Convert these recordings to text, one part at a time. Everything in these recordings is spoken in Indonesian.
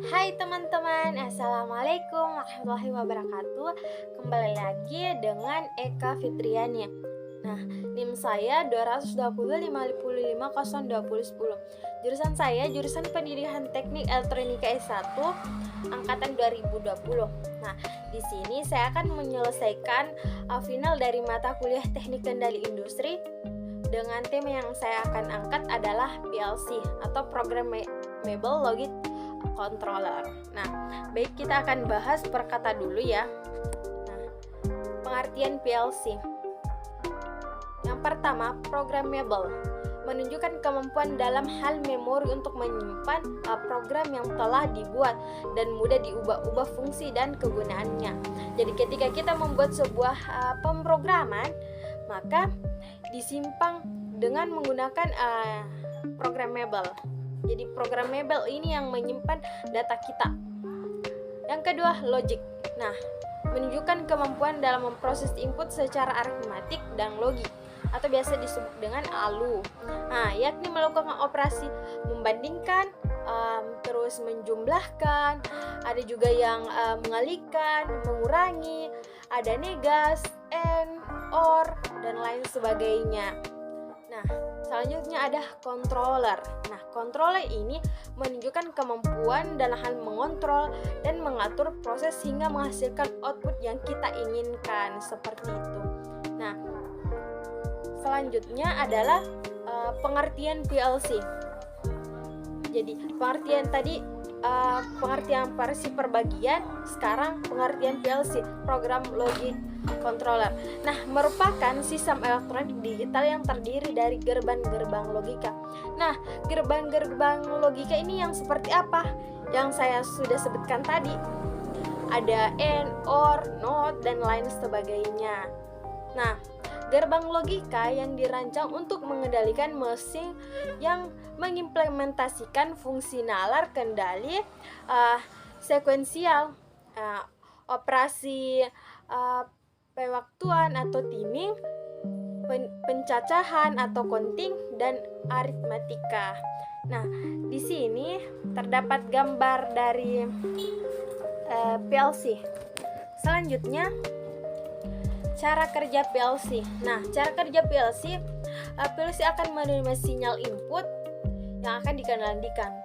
Hai teman-teman, Assalamualaikum warahmatullahi wabarakatuh. Kembali lagi dengan Eka Fitriani. Nah, NIM saya 22055052010. Jurusan saya jurusan Pendidikan Teknik Elektronika S1 angkatan 2020. Nah, di sini saya akan menyelesaikan final dari mata kuliah Teknik Kendali Industri dengan tema yang saya akan angkat adalah PLC atau Programmable Logic Controller. Nah, baik, kita akan bahas per kata dulu ya. Nah, pengertian PLC. Yang pertama, programmable, menunjukkan kemampuan dalam hal memori untuk menyimpan program yang telah dibuat dan mudah diubah-ubah fungsi dan kegunaannya. Jadi ketika kita membuat sebuah pemrograman, maka disimpan dengan menggunakan programmable. Jadi programmable ini yang menyimpan data kita. Yang kedua, logic. Nah, menunjukkan kemampuan dalam memproses input secara aritmatik dan logik atau biasa disebut dengan ALU. Nah, yakni melakukan operasi membandingkan, terus menjumlahkan, ada juga yang mengalihkan, mengurangi, ada negas, and, or, dan lain sebagainya. Nah, selanjutnya ada controller. Nah, controller ini menunjukkan kemampuan dalam hal mengontrol dan mengatur proses hingga menghasilkan output yang kita inginkan, seperti itu. Nah, selanjutnya adalah pengertian PLC. Jadi, pengertian tadi pengertian versi perbagian, sekarang pengertian PLC, Program Logic Controller. Nah, merupakan sistem elektronik digital yang terdiri dari gerbang-gerbang logika. Nah, gerbang-gerbang logika ini yang seperti apa? Yang saya sudah sebutkan tadi. Ada AND, OR, NOT, dan lain sebagainya. Nah, gerbang logika yang dirancang untuk mengendalikan mesin yang mengimplementasikan fungsi nalar kendali sekuensial, operasi pewaktuan atau timing, pencacahan atau counting, dan aritmatika. Nah, di sini terdapat gambar dari PLC. Selanjutnya, cara kerja PLC. Nah, cara kerja PLC akan menerima sinyal input yang akan dikendalikan,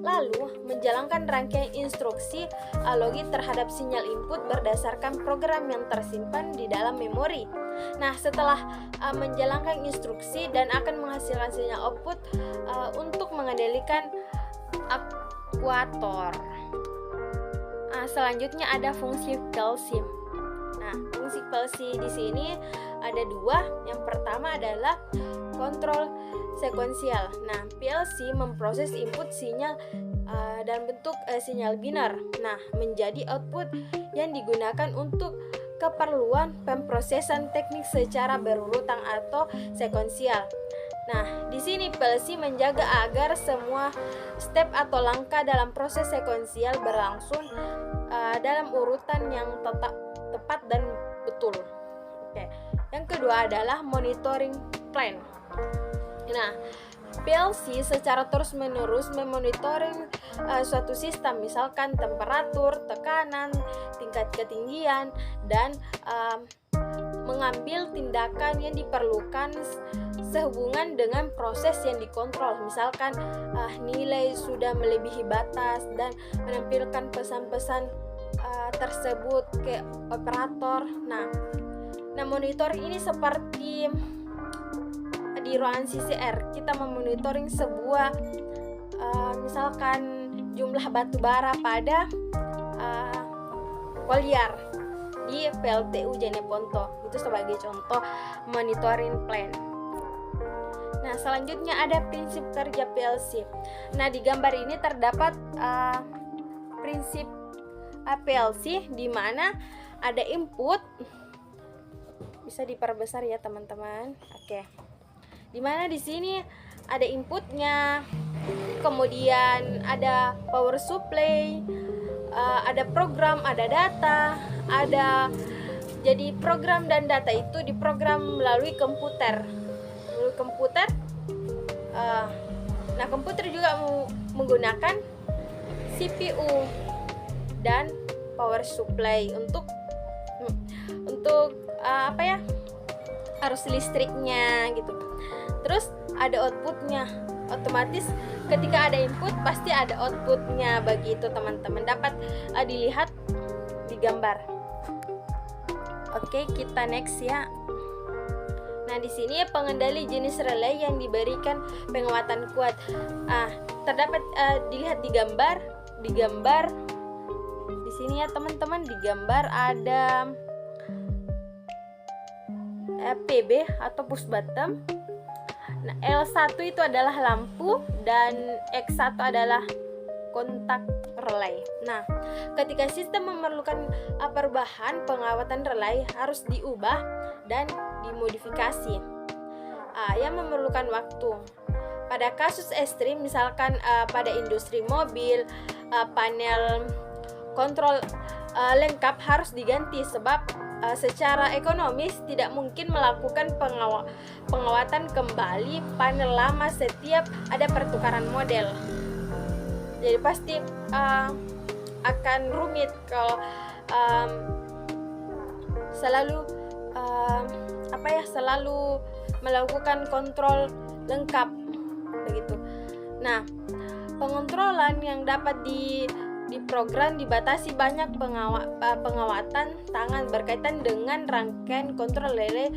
lalu menjalankan rangkaian instruksi logik terhadap sinyal input berdasarkan program yang tersimpan di dalam memori. Nah, setelah menjalankan instruksi dan akan menghasilkan sinyal output untuk mengendalikan aktuator. Selanjutnya ada fungsi PLC. Nah, fungsi PLC di sini ada dua. Yang pertama adalah kontrol sekuensial. Nah, PLC memproses input sinyal dalam bentuk sinyal biner. Nah, menjadi output yang digunakan untuk keperluan pemrosesan teknik secara berurutan atau sekuensial. Nah, di sini PLC menjaga agar semua step atau langkah dalam proses sekuensial berlangsung dalam urutan yang tepat dan betul. Oke. Yang kedua adalah monitoring plan. Nah, PLC secara terus-menerus memonitoring suatu sistem, misalkan temperatur, tekanan, tingkat ketinggian, dan mengambil tindakan yang diperlukan sehubungan dengan proses yang dikontrol, misalkan nilai sudah melebihi batas dan menampilkan pesan-pesan tersebut ke operator. Nah, monitoring ini seperti di ruangan CCR, kita memonitoring sebuah misalkan jumlah batu bara pada koliar di PLTU Jeneponto. Itu sebagai contoh monitoring plan. Nah, selanjutnya ada prinsip kerja PLC. Nah, di gambar ini terdapat prinsip PLC di mana ada input, bisa diperbesar ya teman-teman. Oke. Di mana di sini ada inputnya, kemudian ada power supply, ada program, ada data, ada. Jadi program dan data itu diprogram melalui komputer. Nah, komputer juga menggunakan CPU dan power supply untuk arus listriknya gitu. Terus ada outputnya, otomatis ketika ada input pasti ada outputnya, begitu teman-teman, dapat dilihat di gambar. Oke, kita next ya. Nah, di sini pengendali jenis relay yang diberikan penguatan kuat. Terdapat dilihat di gambar. Di sini ya teman-teman, di gambar ada PB atau push button. Nah, L1 itu adalah lampu dan X1 adalah kontak relay. Nah, ketika sistem memerlukan perubahan, pengawatan relay harus diubah dan dimodifikasi yang memerlukan waktu. Pada kasus ekstrim, misalkan pada industri mobil, panel kontrol lengkap harus diganti sebab secara ekonomis tidak mungkin melakukan pengawatan kembali panel lama setiap ada pertukaran model. Jadi pasti akan rumit kalau selalu melakukan kontrol lengkap begitu. Nah, pengontrolan yang dapat diprogram dibatasi banyak pengawatan tangan berkaitan dengan rangkaian kontrol relay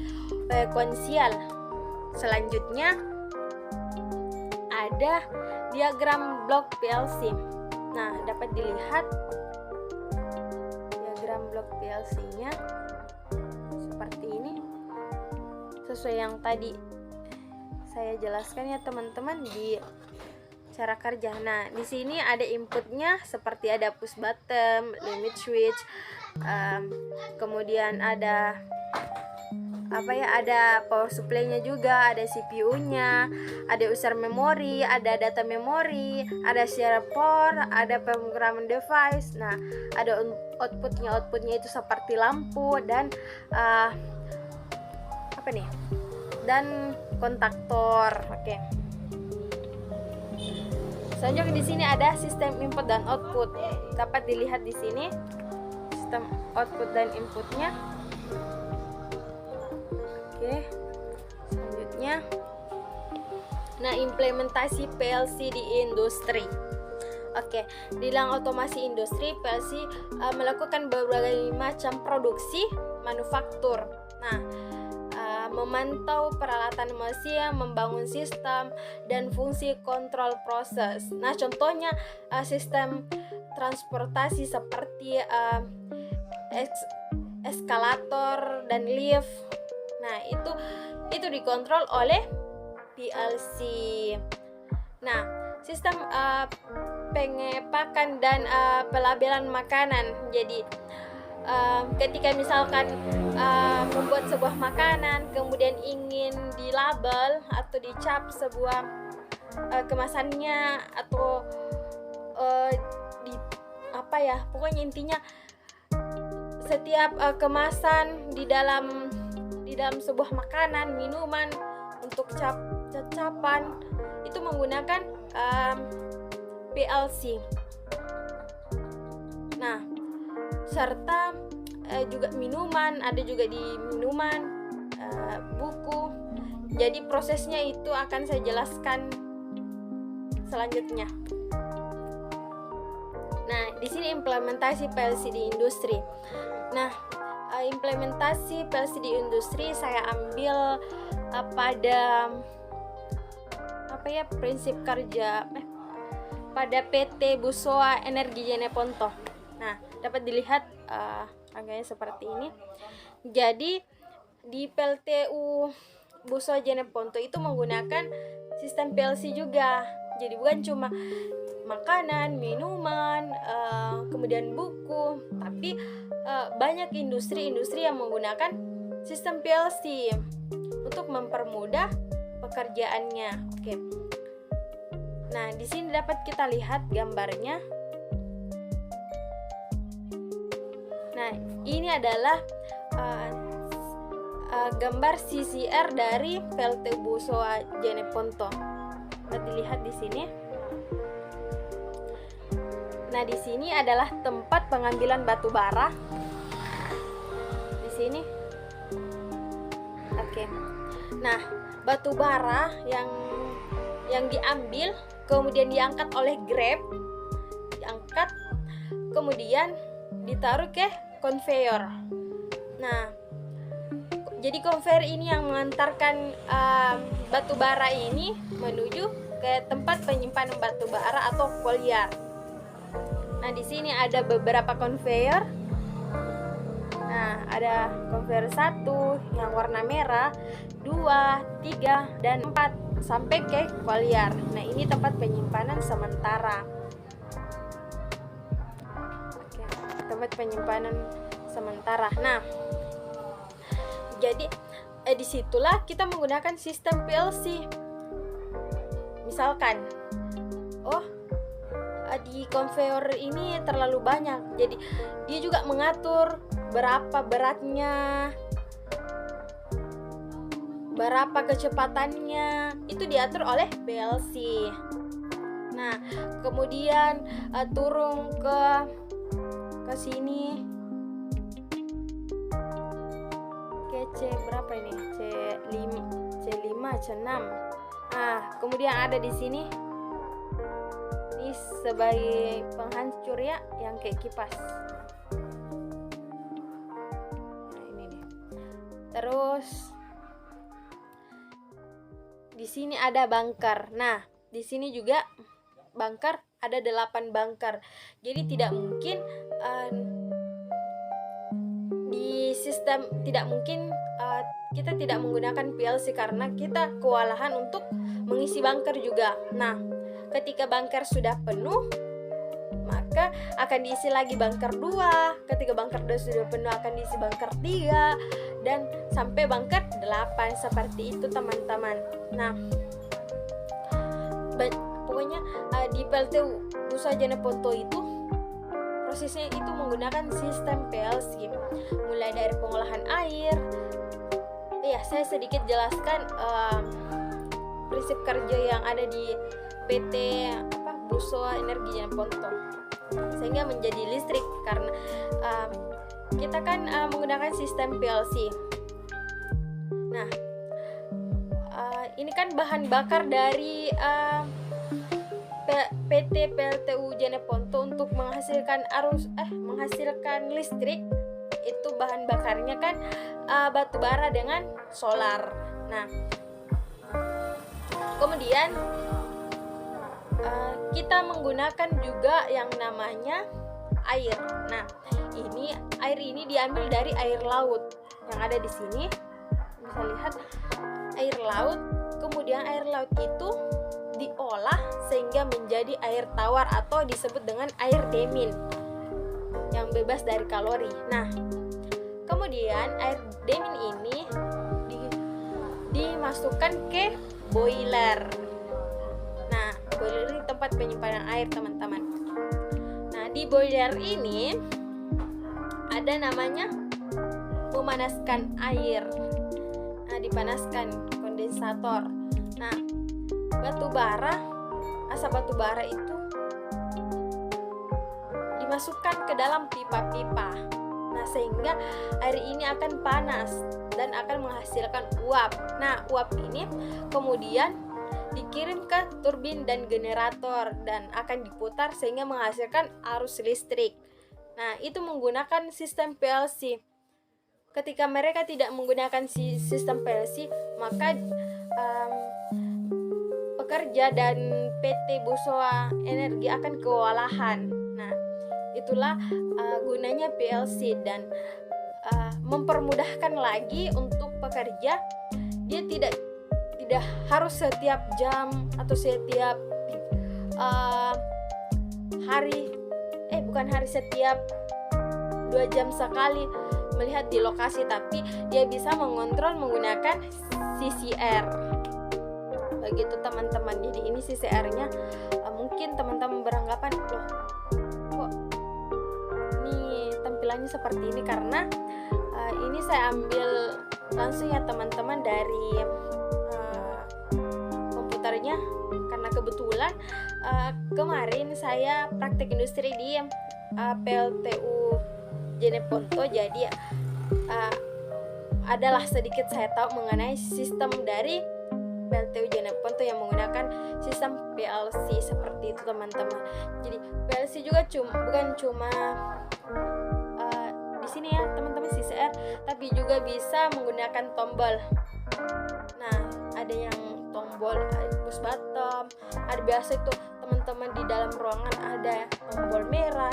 sekuensial. Selanjutnya ada diagram blok PLC. Nah, dapat dilihat diagram blok PLC-nya seperti ini. Sesuai yang tadi saya jelaskan ya teman-teman di cara kerja. Nah, di sini ada inputnya seperti ada push button, limit switch, kemudian ada ada power supply-nya juga, ada CPU-nya, ada user memory, ada data memory, ada serial port, ada pemrograman device. Nah, ada outputnya itu seperti lampu dan dan kontaktor. Oke. Selanjutnya di sini ada sistem input dan output. Dapat dilihat di sini sistem output dan inputnya. Oke. Selanjutnya, nah, implementasi PLC di industri. Oke, di dalam otomasi industri, PLC melakukan berbagai macam produksi manufaktur. Nah, memantau peralatan mesin, membangun sistem dan fungsi kontrol proses. Nah, contohnya sistem transportasi seperti eskalator dan lift. Nah, itu dikontrol oleh PLC. Nah, sistem pengepakan dan pelabelan makanan. Jadi ketika misalkan membuat sebuah makanan kemudian ingin dilabel atau dicap sebuah kemasannya atau pokoknya intinya setiap kemasan di dalam sebuah makanan, minuman untuk cacapan itu menggunakan PLC. Nah, serta juga minuman, ada juga di minuman, buku. Jadi prosesnya itu akan saya jelaskan selanjutnya. Nah, di sini implementasi PLC di industri. Nah, implementasi PLC di industri saya ambil pada prinsip kerja pada PT Busoa Energi Jeneponto. Nah, dapat dilihat angkanya seperti ini. Jadi di PLTU Busoa Jeneponto itu menggunakan sistem PLC juga. Jadi bukan cuma makanan, minuman, kemudian buku, tapi banyak industri-industri yang menggunakan sistem PLC untuk mempermudah pekerjaannya. Oke. Nah, di sini dapat kita lihat gambarnya. Nah, ini adalah gambar CCR dari PLTU Busoa Jeneponto. Dapat dilihat di sini. Nah, di sini adalah tempat pengambilan batu bara. Di sini. Oke. Nah, batu bara yang diambil kemudian diangkat oleh Grab, diangkat kemudian ditaruh ke konveyor. Nah, jadi konveyor ini yang mengantarkan batu bara ini menuju ke tempat penyimpanan batu bara atau kolyar. Nah, di sini ada beberapa konveyor. Nah, ada konveyor 1 yang warna merah, 2, 3, dan 4 sampai ke kolyar. Nah, ini tempat penyimpanan sementara. Oke, tempat penyimpanan sementara. Nah, jadi disitulah kita menggunakan sistem PLC. Misalkan, di konveyor ini terlalu banyak, jadi dia juga mengatur berapa beratnya, berapa kecepatannya, itu diatur oleh PLC. Nah, kemudian turun ke sini ke C berapa ini? C5, C6. Nah, kemudian ada di sini ini sebagai penghancur ya, yang kayak kipas. Nah, ini nih. Terus di sini ada bunker. Nah, di sini juga bunker, ada 8 bunker. Jadi tidak mungkin di sistem kita tidak menggunakan PLC karena kita kewalahan untuk mengisi bunker juga. Nah, ketika bunker sudah penuh, maka akan diisi lagi bunker 2. Ketika bunker 2 sudah penuh, akan diisi bunker 3 dan sampai bunker 8. Seperti itu, teman-teman. Nah, pokoknya di PLTU Busowa Jeneponto itu prosesnya itu menggunakan sistem PLC, mulai dari pengolahan air. Saya sedikit jelaskan prinsip kerja yang ada di PT Busowa Energi Jeneponto sehingga menjadi listrik, karena kita kan menggunakan sistem PLC. Nah, ini kan bahan bakar dari PT PLTU Jeneponto untuk menghasilkan listrik. Itu bahan bakarnya kan batu bara dengan solar. Nah, kemudian kita menggunakan juga yang namanya air. Nah, air ini diambil dari air laut yang ada di sini. Bisa lihat air laut. Kemudian air laut itu diolah sehingga menjadi air tawar atau disebut dengan air demin yang bebas dari kalori. Nah, kemudian air demin ini dimasukkan ke boiler. Nah, boiler ini tempat penyimpanan air, teman-teman. Nah, di boiler ini ada namanya memanaskan air. Nah, dipanaskan kondensator. Nah, asap batu bara itu dimasukkan ke dalam pipa-pipa. Nah, sehingga air ini akan panas dan akan menghasilkan uap. Nah, uap ini kemudian dikirim ke turbin dan generator dan akan diputar sehingga menghasilkan arus listrik. Nah, itu menggunakan sistem PLC. Ketika mereka tidak menggunakan sistem PLC, maka pekerja dan PT Busowa Energi akan kewalahan. Nah, itulah gunanya PLC dan mempermudahkan lagi untuk pekerja. Dia tidak harus setiap jam atau setiap setiap 2 jam sekali melihat di lokasi, tapi dia bisa mengontrol menggunakan CCR. Begitu, teman-teman. Jadi ini CCR-nya mungkin teman-teman beranggapan, loh, kok ini tampilannya seperti ini, karena ini saya ambil langsung ya, teman-teman, dari komputernya, karena kebetulan kemarin saya praktek industri di PLTU Jeneponto, jadi adalah sedikit saya tahu mengenai sistem dari PLTU Jeneponto yang menggunakan sistem PLC seperti itu teman-teman. Jadi PLC juga bukan cuma di sini ya teman-teman CCR, tapi juga bisa menggunakan tombol. Nah, ada yang tombol push button, ada biasa itu teman-teman di dalam ruangan ada tombol merah,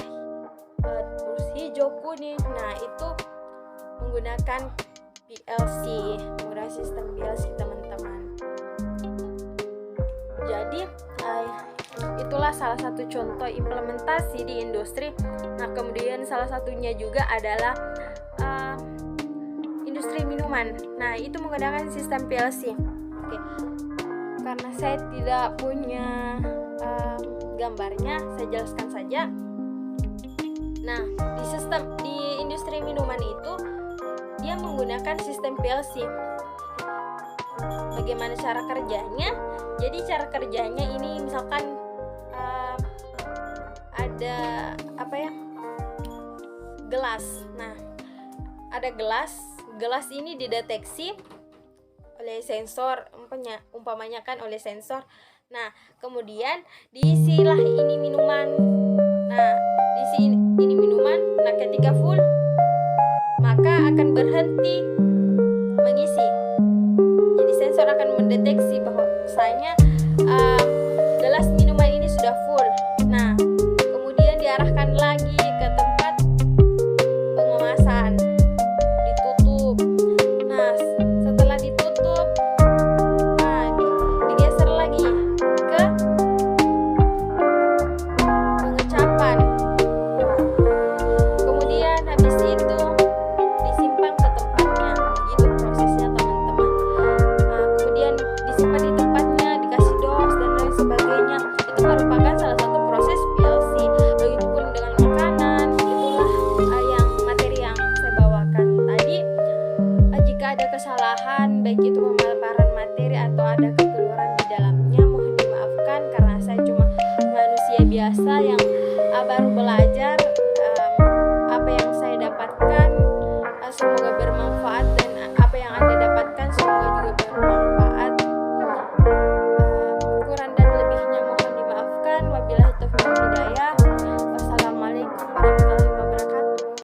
terus hijau, kuning. Nah, itu menggunakan PLC, menggunakan sistem PLC teman-teman. Jadi itulah salah satu contoh implementasi di industri. Nah, kemudian salah satunya juga adalah industri minuman. Nah, itu menggunakan sistem PLC. Oke. Karena saya tidak punya gambarnya, saya jelaskan saja. Nah, di industri minuman itu dia menggunakan sistem PLC. Bagaimana cara kerjanya? Jadi cara kerjanya ini misalkan ada gelas. Nah, ada gelas ini dideteksi oleh sensor, umpamanya kan oleh sensor. Nah, kemudian diisilah ini minuman. Nah, diisi ini minuman. Nah, ketika full maka akan berhenti mengisi. Jadi sensor akan mendeteksi bahwasanya gelas minuman ini sudah full. Nah, kemudian diarahkan lagi ke tempat pengemasan, ditutup. Nah, setelah ditutup, digeser lagi ke pengecapan. Kemudian habis itu disimpan ke tempatnya. Begitu prosesnya teman-teman. Kemudian disimpan di tempatnya, dikasih dos dan lain sebagainya. Itu merupakan salah satu proses PLC. Begitupun dengan makanan. Itulah yang materi yang saya bawakan tadi. Jika ada kesalahan, baik itu pemaparan materi atau ada